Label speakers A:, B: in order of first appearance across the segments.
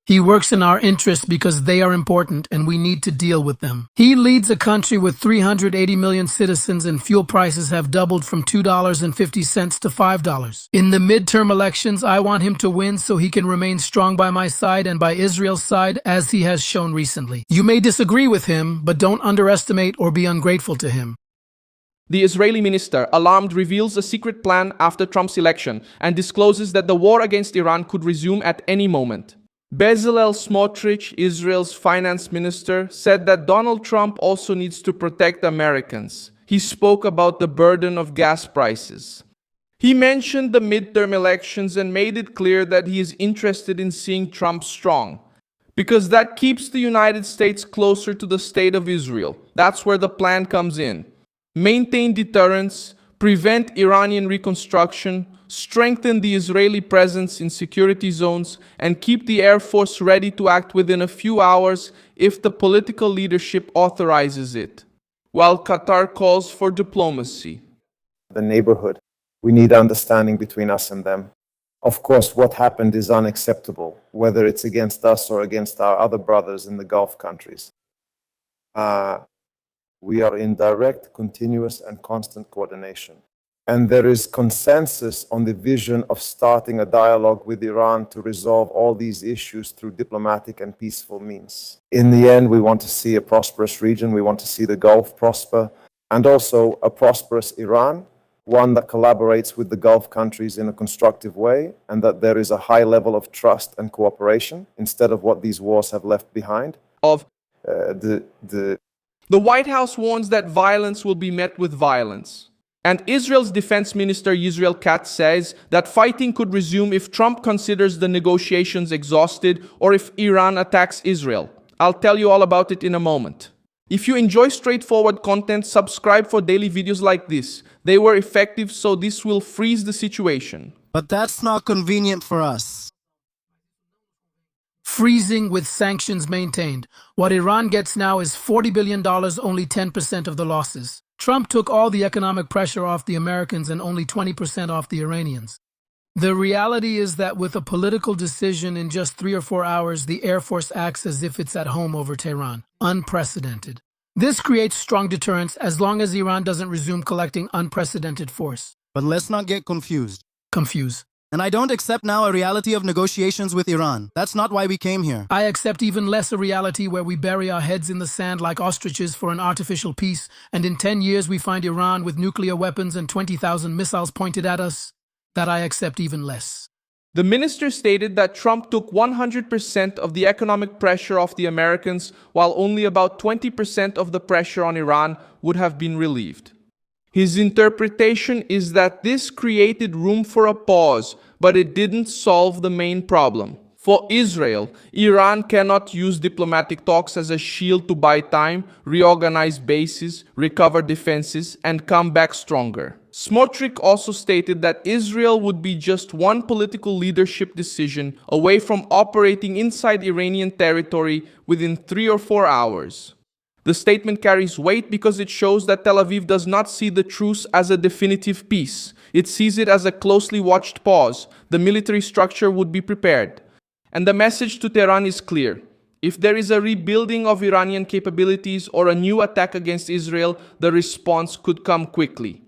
A: He works in our interest because they are important and we need to deal with them. He leads a country with 380 million citizens and fuel prices have doubled from $2.50 to $5. In the midterm elections, I want him to win so he can remain strong by my side and by Israel's side as he has shown recently. You may disagree with him, but don't underestimate or be ungrateful to him.
B: The Israeli minister, alarmed, reveals a secret plan after Trump's election and discloses that the war against Iran could resume at any moment. Bezalel Smotrich, Israel's finance minister, said that Donald Trump also needs to protect Americans. He spoke about the burden of gas prices. He mentioned the midterm elections and made it clear that he is interested in seeing Trump strong, because that keeps the United States closer to the state of Israel. That's where the plan comes in. Maintain deterrence, prevent Iranian reconstruction, strengthen the Israeli presence in security zones, and keep the Air Force ready to act within a few hours if the political leadership authorizes it, while Qatar calls for diplomacy.
C: The neighborhood. We need understanding between us and them. Of course, what happened is unacceptable, whether it's against us or against our other brothers in the Gulf countries. We are in direct, continuous, and constant coordination. And there is consensus on the vision of starting a dialogue with Iran to resolve all these issues through diplomatic and peaceful means. In the end, we want to see a prosperous region. We want to see the Gulf prosper, and also a prosperous Iran, one that collaborates with the Gulf countries in a constructive way, and that there is a high level of trust and cooperation instead of what these wars have left behind.
B: The White House warns that violence will be met with violence. And Israel's Defense Minister Israel Katz says that fighting could resume if Trump considers the negotiations exhausted or if Iran attacks Israel. I'll tell you all about it in a moment. If you enjoy straightforward content, subscribe for daily videos like this. They were effective, so this will freeze the situation.
D: But that's not convenient for us.
A: Freezing with sanctions maintained. What Iran gets now is $40 billion, only 10% of the losses. Trump took all the economic pressure off the Americans and only 20% off the Iranians. The reality is that with a political decision in just 3 or 4 hours, the Air Force acts as if it's at home over Tehran. Unprecedented. This creates strong deterrence as long as Iran doesn't resume collecting unprecedented force.
D: But let's not get confused.
A: Confuse.
D: And I don't accept now a reality of negotiations with Iran. That's not why we came here.
A: I accept even less a reality where we bury our heads in the sand like ostriches for an artificial peace, and in 10 years we find Iran with nuclear weapons and 20,000 missiles pointed at us. That I accept even less.
B: The minister stated that Trump took 100% of the economic pressure off the Americans, while only about 20% of the pressure on Iran would have been relieved. His interpretation is that this created room for a pause, but it didn't solve the main problem. For Israel, Iran cannot use diplomatic talks as a shield to buy time, reorganize bases, recover defenses, and come back stronger. Smotrich also stated that Israel would be just one political leadership decision away from operating inside Iranian territory within 3 or 4 hours. The statement carries weight because it shows that Tel Aviv does not see the truce as a definitive peace. It sees it as a closely watched pause. The military structure would be prepared. And the message to Tehran is clear. If there is a rebuilding of Iranian capabilities or a new attack against Israel, the response could come quickly.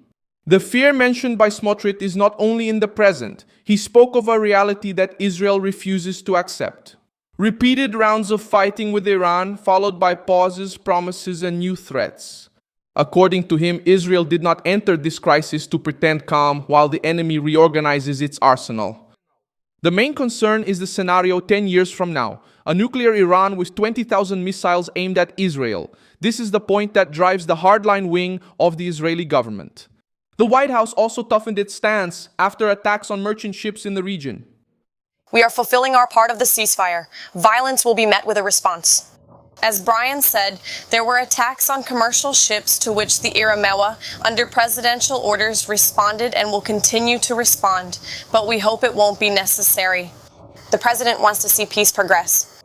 B: The fear mentioned by Smotrich is not only in the present. He spoke of a reality that Israel refuses to accept. Repeated rounds of fighting with Iran, followed by pauses, promises, and new threats. According to him, Israel did not enter this crisis to pretend calm while the enemy reorganizes its arsenal. The main concern is the scenario 10 years from now, a nuclear Iran with 20,000 missiles aimed at Israel. This is the point that drives the hardline wing of the Israeli government. The White House also toughened its stance after attacks on merchant ships in the region.
E: We are fulfilling our part of the ceasefire. Violence will be met with a response. As Brian said, there were attacks on commercial ships to which the Iramewa, under presidential orders, responded and will continue to respond, but we hope it won't be necessary. The president wants to see peace progress.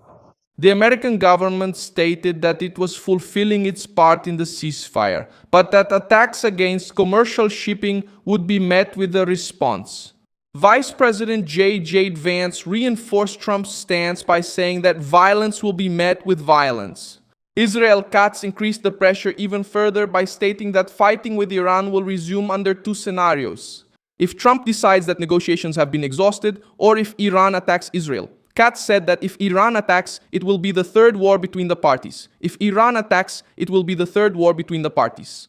B: The American government stated that it was fulfilling its part in the ceasefire, but that attacks against commercial shipping would be met with a response. Vice President J. Vance reinforced Trump's stance by saying that violence will be met with violence. Israel Katz increased the pressure even further by stating that fighting with Iran will resume under two scenarios: if Trump decides that negotiations have been exhausted, or if Iran attacks Israel. Katz said that if Iran attacks, it will be the third war between the parties. If Iran attacks, it will be the third war between the parties.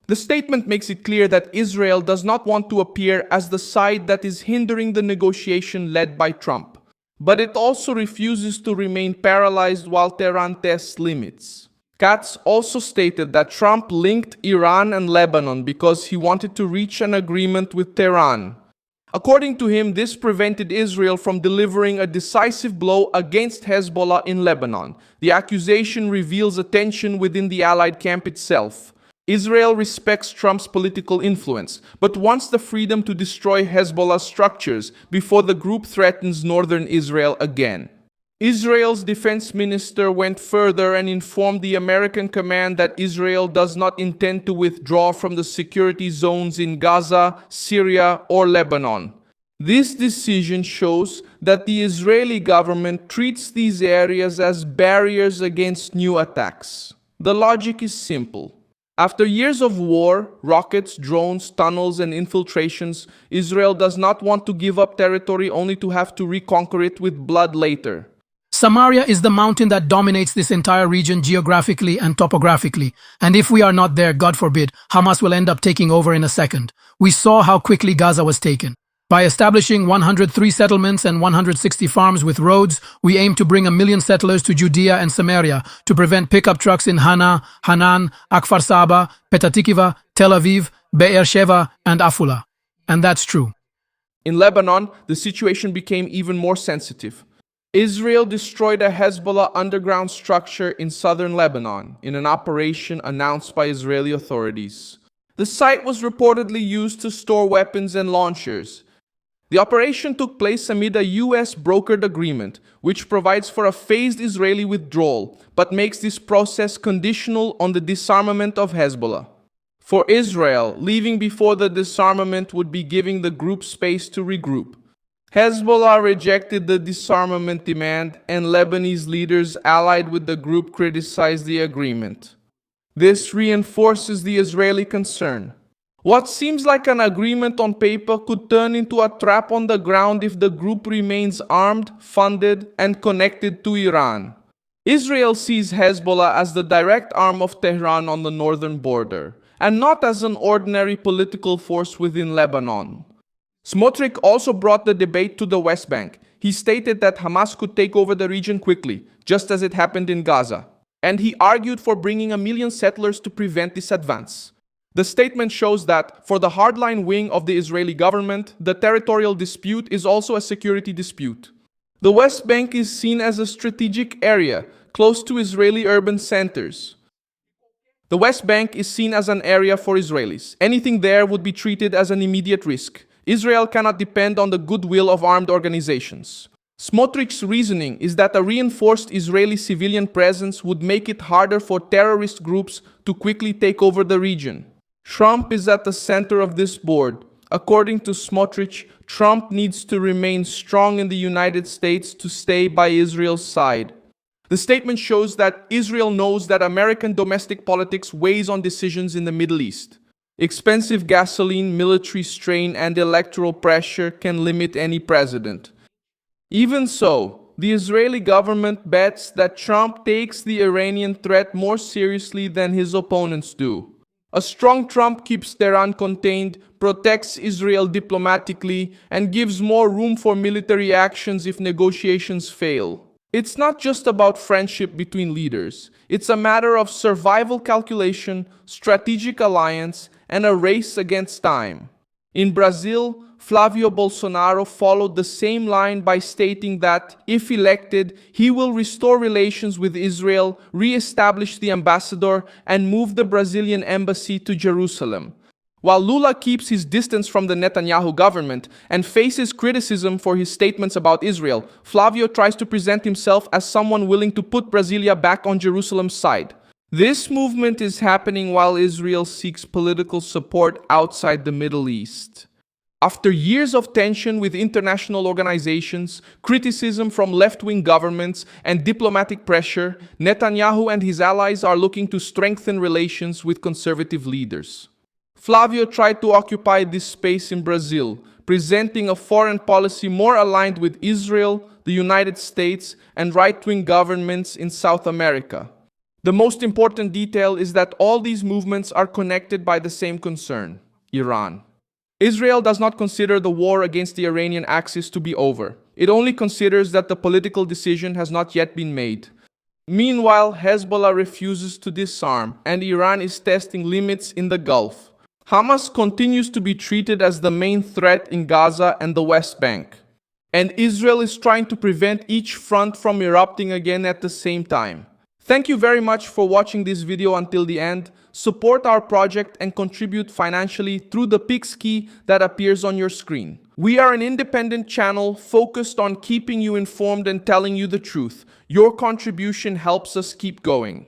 B: The statement makes it clear that Israel does not want to appear as the side that is hindering the negotiation led by Trump. But it also refuses to remain paralyzed while Tehran tests limits. Katz also stated that Trump linked Iran and Lebanon because he wanted to reach an agreement with Tehran. According to him, this prevented Israel from delivering a decisive blow against Hezbollah in Lebanon. The accusation reveals a tension within the Allied camp itself. Israel respects Trump's political influence, but wants the freedom to destroy Hezbollah structures before the group threatens northern Israel again. Israel's defense minister went further and informed the American command that Israel does not intend to withdraw from the security zones in Gaza, Syria, or Lebanon. This decision shows that the Israeli government treats these areas as barriers against new attacks. The logic is simple. After years of war, rockets, drones, tunnels, and infiltrations, Israel does not want to give up territory only to have to reconquer it with blood later.
A: Samaria is the mountain that dominates this entire region geographically and topographically. And if we are not there, God forbid, Hamas will end up taking over in a second. We saw how quickly Gaza was taken. By establishing 103 settlements and 160 farms with roads, we aim to bring 1 million settlers to Judea and Samaria to prevent pickup trucks in Hana, Hanan, Akfar Saba, Petah Tikva, Tel Aviv, Be'er Sheva, and Afula. And that's true.
B: In Lebanon, the situation became even more sensitive. Israel destroyed a Hezbollah underground structure in southern Lebanon in an operation announced by Israeli authorities. The site was reportedly used to store weapons and launchers. The operation took place amid a U.S. brokered agreement, which provides for a phased Israeli withdrawal, but makes this process conditional on the disarmament of Hezbollah. For Israel, leaving before the disarmament would be giving the group space to regroup. Hezbollah rejected the disarmament demand, and Lebanese leaders allied with the group criticized the agreement. This reinforces the Israeli concern. What seems like an agreement on paper could turn into a trap on the ground if the group remains armed, funded, and connected to Iran. Israel sees Hezbollah as the direct arm of Tehran on the northern border, and not as an ordinary political force within Lebanon. Smotrich also brought the debate to the West Bank. He stated that Hamas could take over the region quickly, just as it happened in Gaza. And he argued for bringing 1 million settlers to prevent this advance. The statement shows that, for the hardline wing of the Israeli government, the territorial dispute is also a security dispute. The West Bank is seen as a strategic area, close to Israeli urban centers. The West Bank is seen as an area for Israelis. Anything there would be treated as an immediate risk. Israel cannot depend on the goodwill of armed organizations. Smotrich's reasoning is that a reinforced Israeli civilian presence would make it harder for terrorist groups to quickly take over the region. Trump is at the center of this board. According to Smotrich, Trump needs to remain strong in the United States to stay by Israel's side. The statement shows that Israel knows that American domestic politics weighs on decisions in the Middle East. Expensive gasoline, military strain, and electoral pressure can limit any president. Even so, the Israeli government bets that Trump takes the Iranian threat more seriously than his opponents do. A strong Trump keeps Tehran contained, protects Israel diplomatically, and gives more room for military actions if negotiations fail. It's not just about friendship between leaders. It's a matter of survival calculation, strategic alliance, and a race against time. In Brazil, Flávio Bolsonaro followed the same line by stating that, if elected, he will restore relations with Israel, re-establish the ambassador, and move the Brazilian embassy to Jerusalem. While Lula keeps his distance from the Netanyahu government and faces criticism for his statements about Israel, Flávio tries to present himself as someone willing to put Brasilia back on Jerusalem's side. This movement is happening while Israel seeks political support outside the Middle East. After years of tension with international organizations, criticism from left-wing governments, and diplomatic pressure, Netanyahu and his allies are looking to strengthen relations with conservative leaders. Flavio tried to occupy this space in Brazil, presenting a foreign policy more aligned with Israel, the United States, and right-wing governments in South America. The most important detail is that all these movements are connected by the same concern: Iran. Israel does not consider the war against the Iranian axis to be over. It only considers that the political decision has not yet been made. Meanwhile, Hezbollah refuses to disarm, and Iran is testing limits in the Gulf. Hamas continues to be treated as the main threat in Gaza and the West Bank. And Israel is trying to prevent each front from erupting again at the same time. Thank you very much for watching this video until the end. Support our project and contribute financially through the Pix key that appears on your screen. We are an independent channel focused on keeping you informed and telling you the truth. Your contribution helps us keep going.